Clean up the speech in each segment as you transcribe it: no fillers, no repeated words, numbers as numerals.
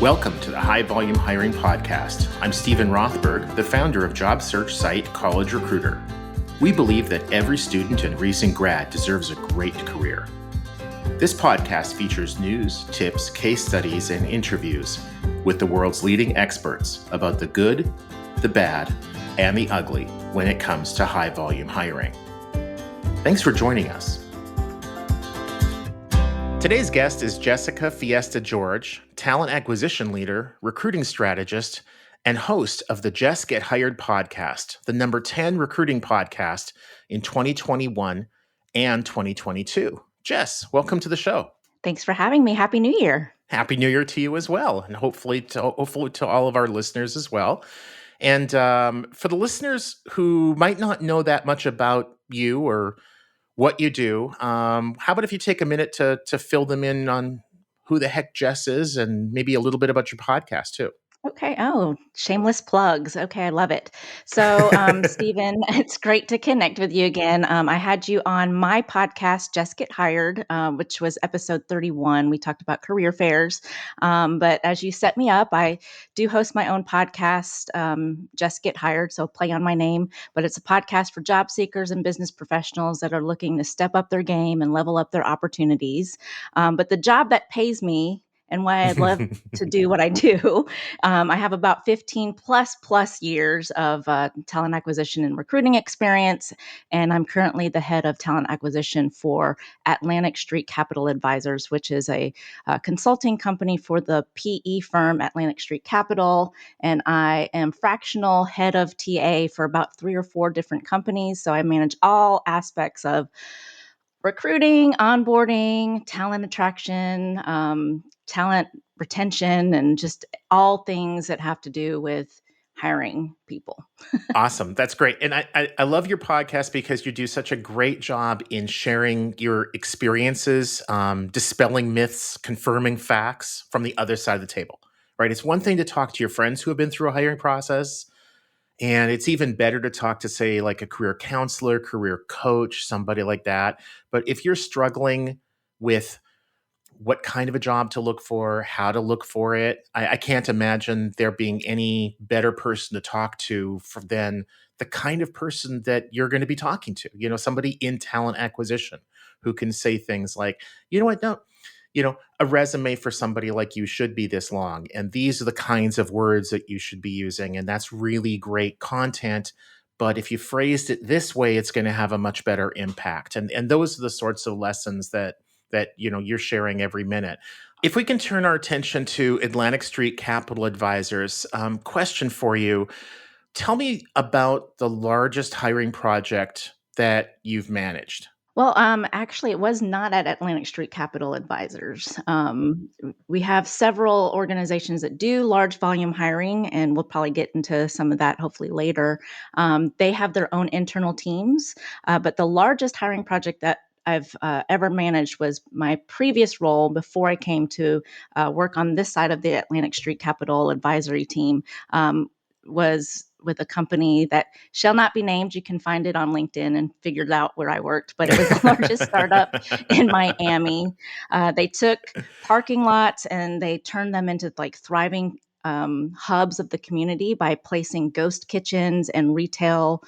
Welcome to the High Volume Hiring Podcast. I'm Stephen Rothberg, the founder of job search site College Recruiter. We believe that every student and recent grad deserves a great career. This podcast features news, tips, case studies, and interviews with the world's leading experts about the good, the bad, and the ugly when it comes to high volume hiring. Thanks for joining us. Today's guest is Jessica Fiesta George, talent acquisition leader, recruiting strategist, and host of the Jess Get Hired Podcast, the number 10 recruiting podcast in 2021 and 2022. Jess, welcome to the show. Thanks for having me. Happy New Year. Happy New Year to you as well, and hopefully to all of our listeners as well. And for the listeners who might not know that much about you or what you do, how about if you take a minute to fill them in on who the heck Jess is and maybe a little bit about your podcast too. Okay. Oh, shameless plugs. Okay. I love it. So, Stephen, it's great to connect with you again. I had you on my podcast, Jess Get Hired, which was episode 31. We talked about career fairs. But as you set me up, I do host my own podcast, Jess Get Hired. So play on my name, but it's a podcast for job seekers and business professionals that are looking to step up their game and level up their opportunities. But the job that pays me and why I love to do what I do. I have about 15 plus years of talent acquisition and recruiting experience, and I'm currently the head of talent acquisition for Atlantic Street Capital Advisors, which is a consulting company for the PE firm Atlantic Street Capital, and I am fractional head of TA for about 3 or 4 different companies, so I manage all aspects of recruiting, onboarding, talent attraction, talent retention, and just all things that have to do with hiring people. Awesome. That's great. And I love your podcast because you do such a great job in sharing your experiences, dispelling myths, confirming facts from the other side of the table, right? It's one thing to talk to your friends who have been through a hiring process. And it's even better to talk to, say, like a career counselor, career coach, somebody like that. But if you're struggling with what kind of a job to look for, how to look for it, I can't imagine there being any better person to talk to than the kind of person that you're going to be talking to. You know, somebody in talent acquisition who can say things like, you know what, no. You know, a resume for somebody like you should be this long. And these are the kinds of words that you should be using. And that's really great content. But if you phrased it this way, it's going to have a much better impact. And those are the sorts of lessons that you know you're sharing every minute. If we can turn our attention to Atlantic Street Capital Advisors, question for you. Tell me about the largest hiring project that you've managed. Well, actually, it was not at Atlantic Street Capital Advisors. We have several organizations that do large volume hiring, and we'll probably get into some of that hopefully later. They have their own internal teams, but the largest hiring project that I've ever managed was my previous role before I came to work on this side of the Atlantic Street Capital Advisory team. Was with a company that shall not be named. You can find it on LinkedIn and figured out where I worked, but it was the largest startup in Miami. They took parking lots and they turned them into like thriving hubs of the community by placing ghost kitchens and retail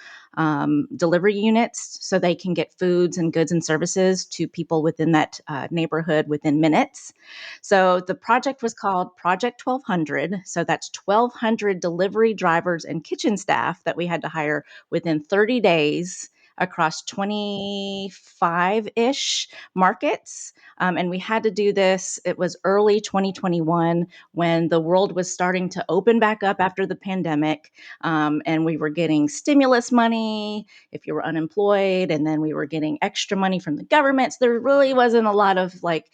delivery units so they can get foods and goods and services to people within that neighborhood within minutes. So the project was called Project 1200. So that's 1,200 delivery drivers and kitchen staff that we had to hire within 30 days across 25-ish markets. And we had to do this. It was early 2021 when the world was starting to open back up after the pandemic. And we were getting stimulus money if you were unemployed. And then we were getting extra money from the government. So there really wasn't a lot of like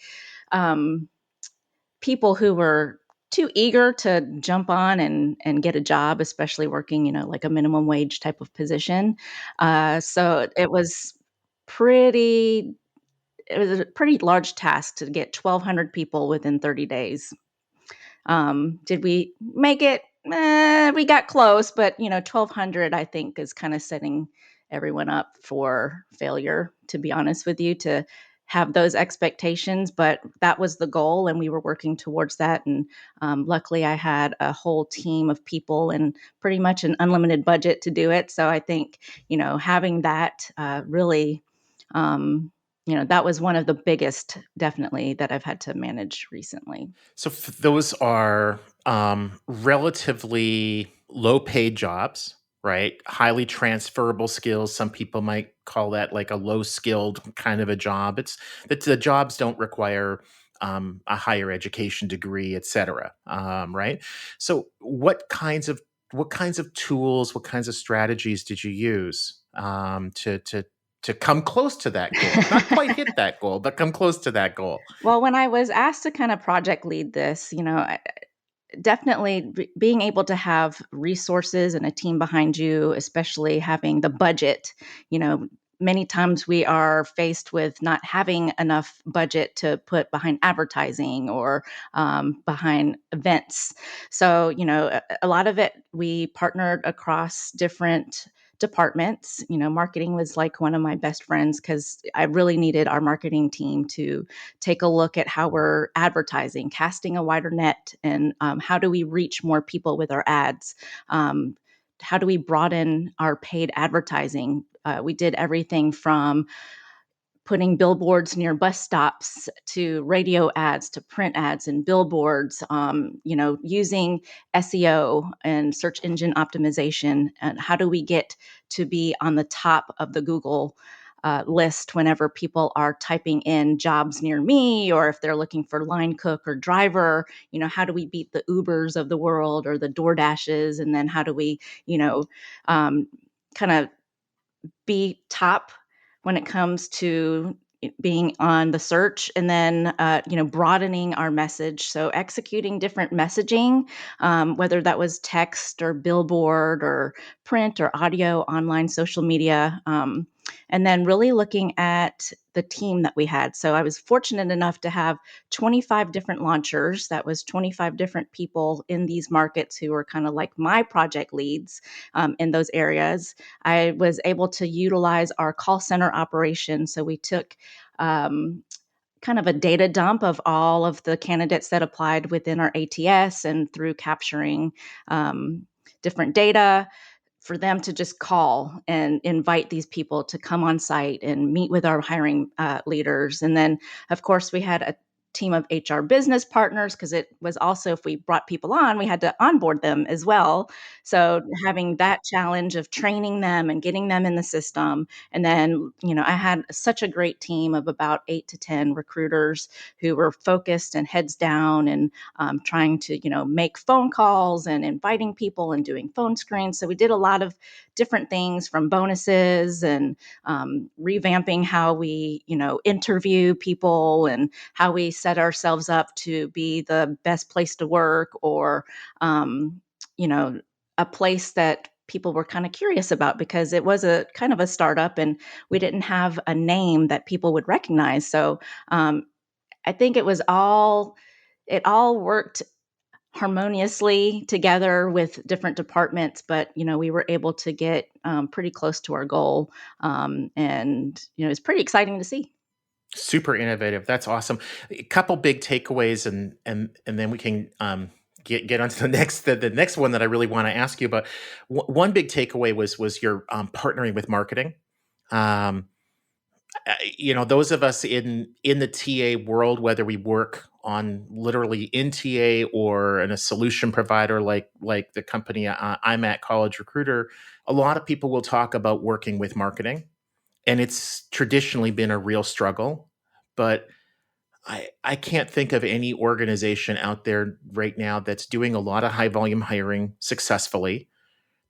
people who were too eager to jump on and get a job, especially working, you know, like a minimum wage type of position. So it was it was a pretty large task to get 1,200 people within 30 days. Did we make it? We got close, but you know, 1,200 I think is kind of setting everyone up for failure, to be honest with you, to have those expectations, but that was the goal, and we were working towards that. And luckily, I had a whole team of people and pretty much an unlimited budget to do it. So I think, having that really, that was one of the biggest, definitely, that I've had to manage recently. So those are relatively low paid jobs, right? Highly transferable skills. Some people might call that like a low skilled kind of a job. It's that the jobs don't require a higher education degree, et cetera. Right. So what kinds of tools, what kinds of strategies did you use to come close to that goal? Not quite hit that goal, but come close to that goal. Well, when I was asked to kind of project lead this, definitely being able to have resources and a team behind you, especially having the budget. Many times we are faced with not having enough budget to put behind advertising or behind events. So, a lot of it, we partnered across different departments. Marketing was like one of my best friends because I really needed our marketing team to take a look at how we're advertising, casting a wider net, and how do we reach more people with our ads? How do we broaden our paid advertising? We did everything from putting billboards near bus stops to radio ads to print ads and billboards, using SEO and search engine optimization. And how do we get to be on the top of the Google list whenever people are typing in jobs near me, or if they're looking for line cook or driver? How do we beat the Ubers of the world or the DoorDashes? And then how do we, um, kind of be top when it comes to being on the search, and then broadening our message, so executing different messaging, whether that was text or billboard or print or audio, online, social media, and then really looking at the team that we had. So I was fortunate enough to have 25 different launchers. That was 25 different people in these markets who were kind of like my project leads in those areas. I was able to utilize our call center operation. So we took kind of a data dump of all of the candidates that applied within our ATS, and through capturing different data, for them to just call and invite these people to come on site and meet with our hiring leaders. And then, of course, we had a team of HR business partners, because it was also, if we brought people on, we had to onboard them as well. So having that challenge of training them and getting them in the system. And then, I had such a great team of about 8 to 10 recruiters who were focused and heads down, and trying to, make phone calls and inviting people and doing phone screens. So we did a lot of different things, from bonuses and revamping how we, interview people, and how we set ourselves up to be the best place to work, or, you know, a place that people were kind of curious about, because it was a kind of a startup and we didn't have a name that people would recognize. So I think it all worked harmoniously together with different departments, but we were able to get pretty close to our goal, and it's pretty exciting to see. Super innovative. That's awesome. A couple big takeaways, and then we can get onto the next one that I really want to ask you about. One big takeaway was your partnering with marketing. Um, those of us in the TA world, whether we work on literally in TA or in a solution provider like the company I'm at, College Recruiter, a lot of people will talk about working with marketing, and it's traditionally been a real struggle. But I can't think of any organization out there right now that's doing a lot of high volume hiring successfully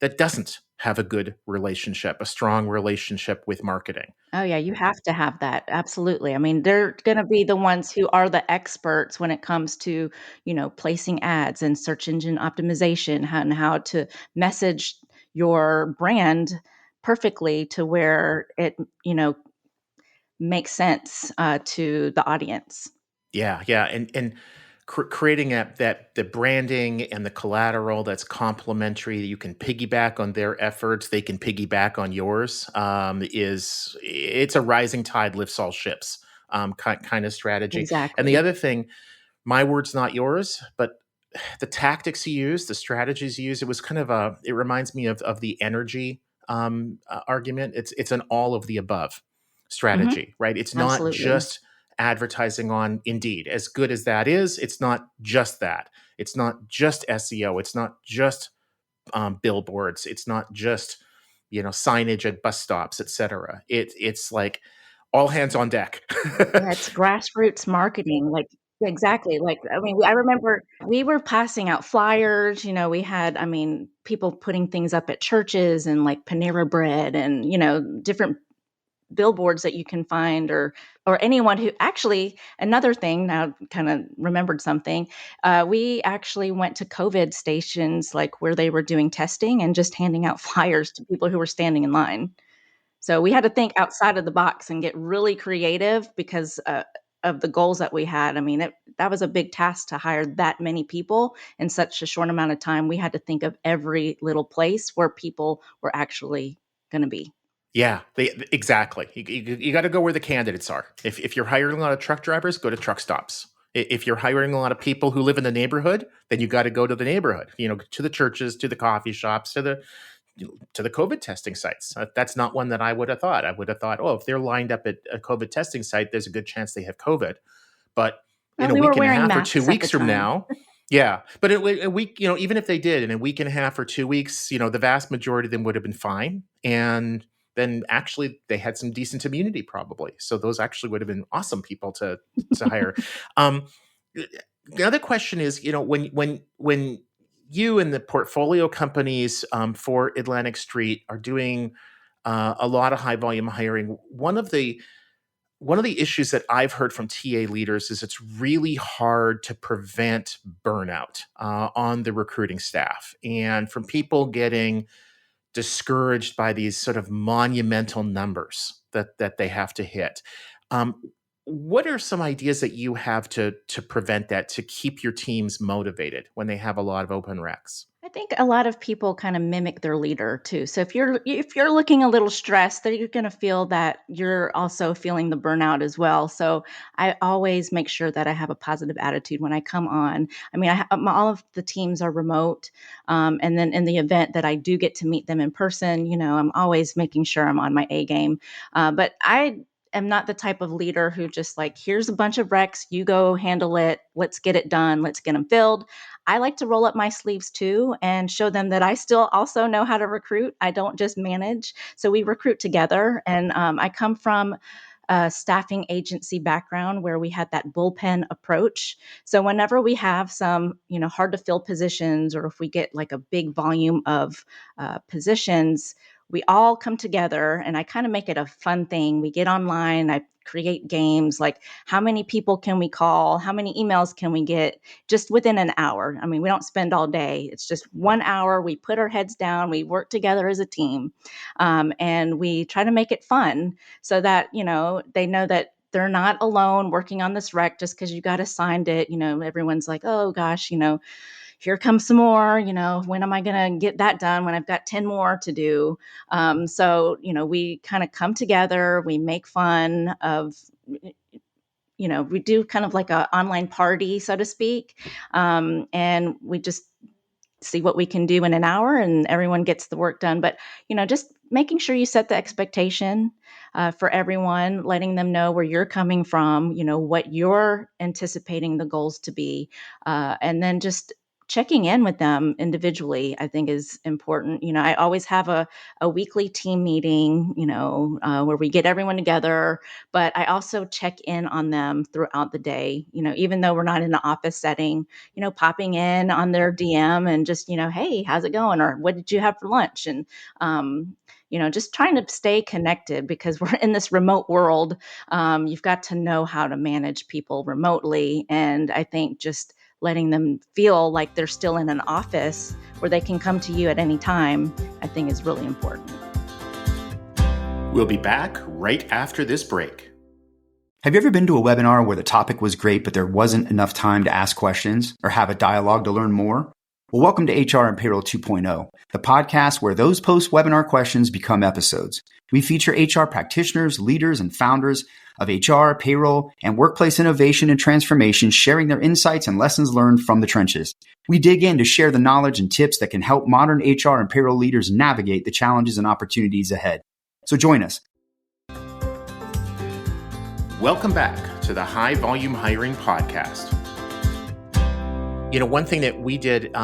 that doesn't have a good relationship, a strong relationship with marketing. Oh yeah, you have to have that. Absolutely. I mean, they're going to be the ones who are the experts when it comes to, placing ads and search engine optimization, and how to message your brand perfectly to where it, makes sense to the audience. Yeah, yeah, and creating that the branding and the collateral that's complementary, that you can piggyback on their efforts, they can piggyback on yours. Is It's a rising tide lifts all ships. kind of strategy. And the Exactly. other thing, my words, not yours, but the tactics you use, the strategies you use, it was kind of it reminds me of the energy argument. It's an all of the above Hmm. strategy, right? It's not Absolutely. just advertising on Indeed. As good as that is, it's not just that. It's not just SEO. It's not just billboards. It's not just signage at bus stops, etc. It's like all hands on deck. Yeah, it's grassroots marketing, like exactly, like, I mean, I remember we were passing out flyers, we had, I mean, people putting things up at churches and, like, Panera Bread and, different billboards that you can find or anyone who actually another thing now kinda remembered something, we actually went to COVID stations, like, where they were doing testing and just handing out flyers to people who were standing in line. So we had to think outside of the box and get really creative because, of the goals that we had. I mean, that was a big task to hire that many people in such a short amount of time. We had to think of every little place where people were actually gonna be. Yeah, exactly. You got to go where the candidates are. If you're hiring a lot of truck drivers, go to truck stops. If you're hiring a lot of people who live in the neighborhood, then you got to go to the neighborhood. To the churches, to the coffee shops, to the COVID testing sites. That's not one that I would have thought. I would have thought, oh, if they're lined up at a COVID testing site, there's a good chance they have COVID. But in Well, a we were week and a wearing half or two masks at the weeks from time. now, yeah. But a week, even if they did, in a week and a half or 2 weeks, the vast majority of them would have been fine. And then actually they had some decent immunity probably. So those actually would have been awesome people to hire. Um, the other question is, when you and the portfolio companies for Atlantic Street are doing a lot of high volume hiring, one of the issues that I've heard from TA leaders is it's really hard to prevent burnout on the recruiting staff and from people getting discouraged by these sort of monumental numbers that they have to hit. Um, what are some ideas that you have to prevent that, to keep your teams motivated when they have a lot of open recs? I think a lot of people kind of mimic their leader too. So if you're looking a little stressed, then you're going to feel that you're also feeling the burnout as well. So I always make sure that I have a positive attitude when I come on. I mean, all of the teams are remote, and then in the event that I do get to meet them in person, I'm always making sure I'm on my A game. But I am not the type of leader who just like, here's a bunch of recs, you go handle it, let's get it done, let's get them filled. I like to roll up my sleeves too and show them that I still also know how to recruit. I don't just manage. So we recruit together. And I come from a staffing agency background where we had that bullpen approach. So whenever we have some, hard to fill positions, or if we get like a big volume of positions, we all come together and I kind of make it a fun thing. We get online, I create games like how many people can we call? How many emails can we get just within an hour? I mean, we don't spend all day. It's just 1 hour. We put our heads down, we work together as a team, and we try to make it fun so that, they know that they're not alone working on this rec just because you got assigned it. Everyone's like, oh gosh, here comes some more, when am I going to get that done when I've got 10 more to do? So, we kind of come together, we make fun of, we do kind of like a online party, so to speak. And we just see what we can do in an hour and everyone gets the work done. But, just making sure you set the expectation for everyone, letting them know where you're coming from, what you're anticipating the goals to be. And then just checking in with them individually, I think is important. I always have a weekly team meeting, where we get everyone together, but I also check in on them throughout the day, even though we're not in the office setting, popping in on their DM and just, hey, how's it going? Or what did you have for lunch? And, just trying to stay connected because we're in this remote world. You've got to know how to manage people remotely. And I think just letting them feel like they're still in an office where they can come to you at any time, I think is really important. We'll be back right after this break. Have you ever been to a webinar where the topic was great, but there wasn't enough time to ask questions or have a dialogue to learn more? Well, welcome to HR and Payroll 2.0, the podcast where those post-webinar questions become episodes. We feature HR practitioners, leaders, and founders of HR, payroll, and workplace innovation and transformation, sharing their insights and lessons learned from the trenches. We dig in to share the knowledge and tips that can help modern HR and payroll leaders navigate the challenges and opportunities ahead. So join us. Welcome back to the High Volume Hiring Podcast. You know, one thing that we did,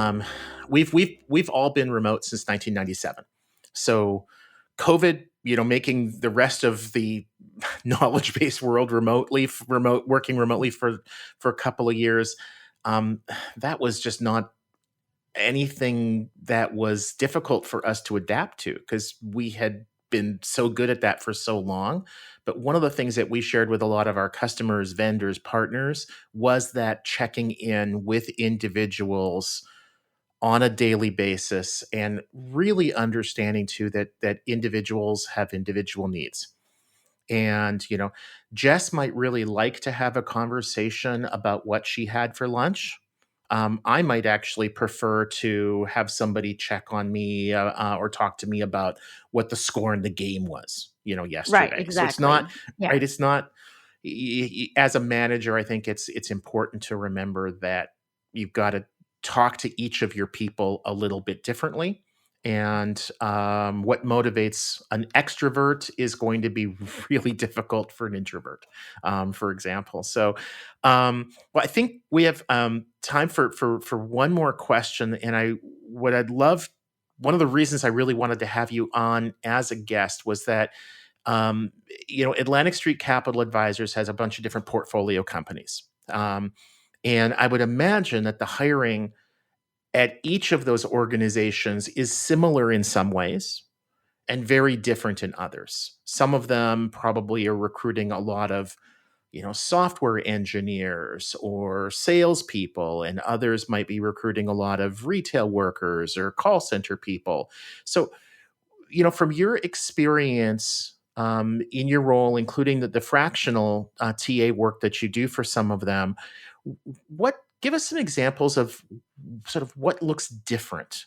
we've all been remote since 1997. So COVID, making the rest of the knowledge-based world working remotely for a couple of years, that was just not anything that was difficult for us to adapt to because we had been so good at that for so long. But one of the things that we shared with a lot of our customers, vendors, partners was that checking in with individuals on a daily basis and really understanding too that individuals have individual needs. And, Jess might really like to have a conversation about what she had for lunch. I might actually prefer to have somebody check on me or talk to me about what the score in the game was, Right, yesterday. So it's not exactly. Yeah. right. It's not as a manager. I think it's important to remember that you've got to talk to each of your people a little bit differently. And what motivates an extrovert is going to be really difficult for an introvert, for example. So, well, I think we have time for one more question. And one of the reasons I really wanted to have you on as a guest was that, Atlantic Street Capital Advisors has a bunch of different portfolio companies. And I would imagine that the hiring at each of those organizations is similar in some ways and very different in others. Some of them probably are recruiting a lot of, software engineers or salespeople, and others might be recruiting a lot of retail workers or call center people. So, from your experience in your role, including the fractional TA work that you do for some of them, give us some examples of sort of what looks different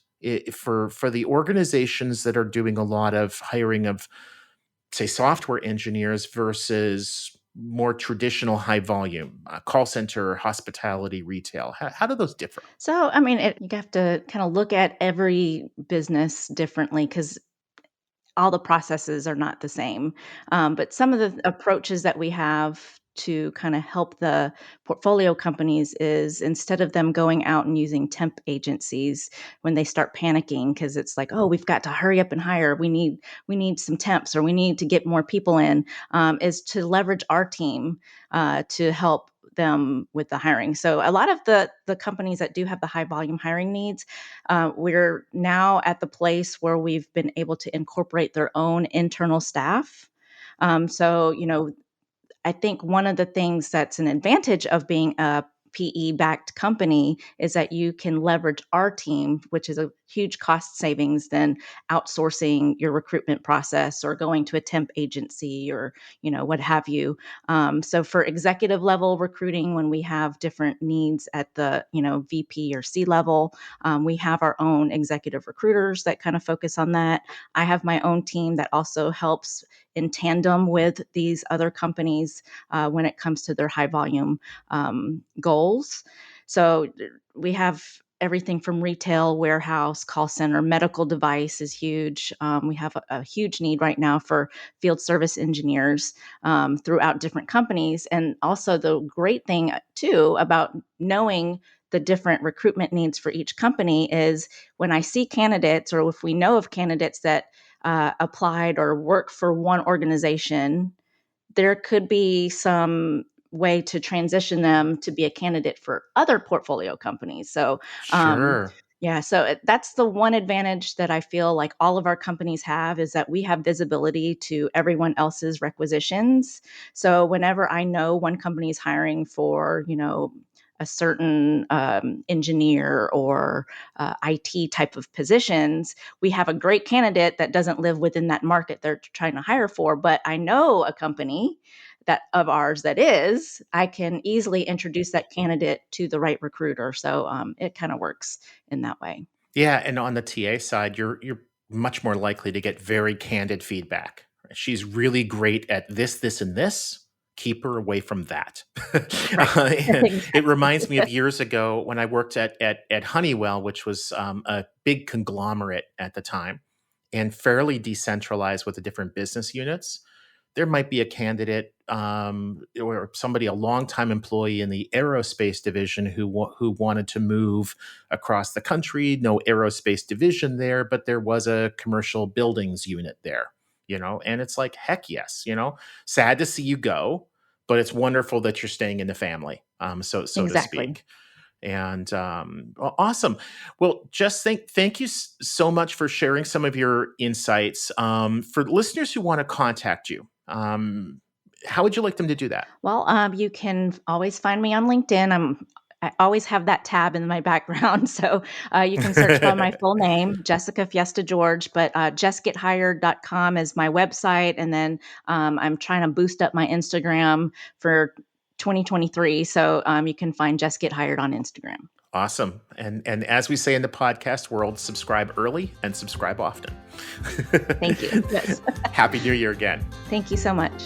for the organizations that are doing a lot of hiring of, say, software engineers versus more traditional high volume call center, hospitality, retail. How do those differ? So, you have to kind of look at every business differently because all the processes are not the same. But some of the approaches that we have to kind of help the portfolio companies is instead of them going out and using temp agencies when they start panicking because it's like, oh, we've got to hurry up and hire. We need some temps or we need to get more people in. Is to leverage our team to help them with the hiring. So a lot of the companies that do have the high volume hiring needs, we're now at the place where we've been able to incorporate their own internal staff. So, I think one of the things that's an advantage of being a PE-backed company is that you can leverage our team, which is a huge cost savings than outsourcing your recruitment process or going to a temp agency or, what have you. So for executive level recruiting, when we have different needs at the, VP or C level, we have our own executive recruiters that kind of focus on that. I have my own team that also helps in tandem with these other companies when it comes to their high volume goals. So we have everything from retail, warehouse, call center, medical device is huge. We have a huge need right now for field service engineers throughout different companies. And also the great thing too about knowing the different recruitment needs for each company is when I see candidates or if we know of candidates that applied or work for one organization, there could be some way to transition them to be a candidate for other portfolio companies. So, Sure. yeah, so that's the one advantage that I feel like all of our companies have is that we have visibility to everyone else's requisitions. So whenever I know one company is hiring for, a certain engineer or IT type of positions, we have a great candidate that doesn't live within that market they're trying to hire for. But I know a company that of ours that is, I can easily introduce that candidate to the right recruiter. So it kind of works in that way. Yeah, and on the TA side, you're much more likely to get very candid feedback. She's really great at this, this, and this. Keep her away from that. Right. And it Exactly. reminds me of years ago when I worked at Honeywell, which was a big conglomerate at the time and fairly decentralized with the different business units. There might be a candidate or somebody, a longtime employee in the aerospace division who wanted to move across the country. No aerospace division there, but there was a commercial buildings unit there, and it's like, heck yes, sad to see you go, but it's wonderful that you're staying in the family, so to Exactly. speak. And awesome. Well, Jess, thank you so much for sharing some of your insights. For listeners who want to contact you, how would you like them to do that? Well, you can always find me on LinkedIn. I always have that tab in my background. So you can search by my full name, Jessica Fiesta George, but jessgethired.com is my website. And then I'm trying to boost up my Instagram for 2023. So you can find Jess Get Hired on Instagram. Awesome. And as we say in the podcast world, subscribe early and subscribe often. Thank you. Yes. Happy New Year again. Thank you so much.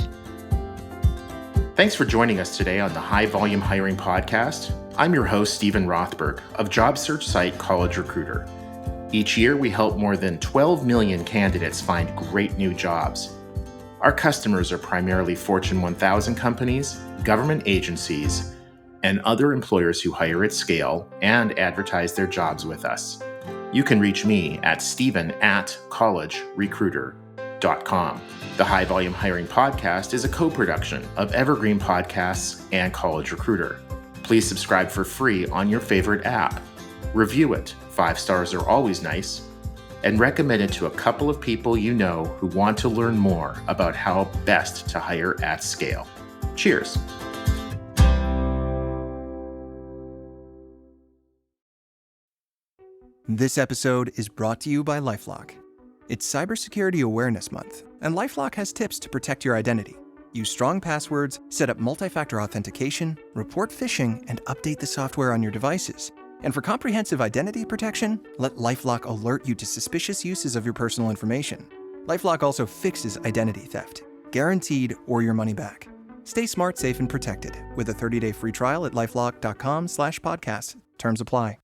Thanks for joining us today on the High Volume Hiring Podcast. I'm your host, Stephen Rothberg of job search site College Recruiter. Each year, we help more than 12 million candidates find great new jobs. Our customers are primarily Fortune 1000 companies, government agencies, and other employers who hire at scale and advertise their jobs with us. You can reach me at stephen@collegerecruiter.com. The High Volume Hiring Podcast is a co-production of Evergreen Podcasts and College Recruiter. Please subscribe for free on your favorite app. Review it. 5 stars are always nice. And recommend it to a couple of people you know who want to learn more about how best to hire at scale. Cheers. This episode is brought to you by LifeLock. It's Cybersecurity Awareness Month, and LifeLock has tips to protect your identity. Use strong passwords, set up multi-factor authentication, report phishing, and update the software on your devices. And for comprehensive identity protection, let LifeLock alert you to suspicious uses of your personal information. LifeLock also fixes identity theft, guaranteed or your money back. Stay smart, safe, and protected with a 30-day free trial at LifeLock.com/podcast. Terms apply.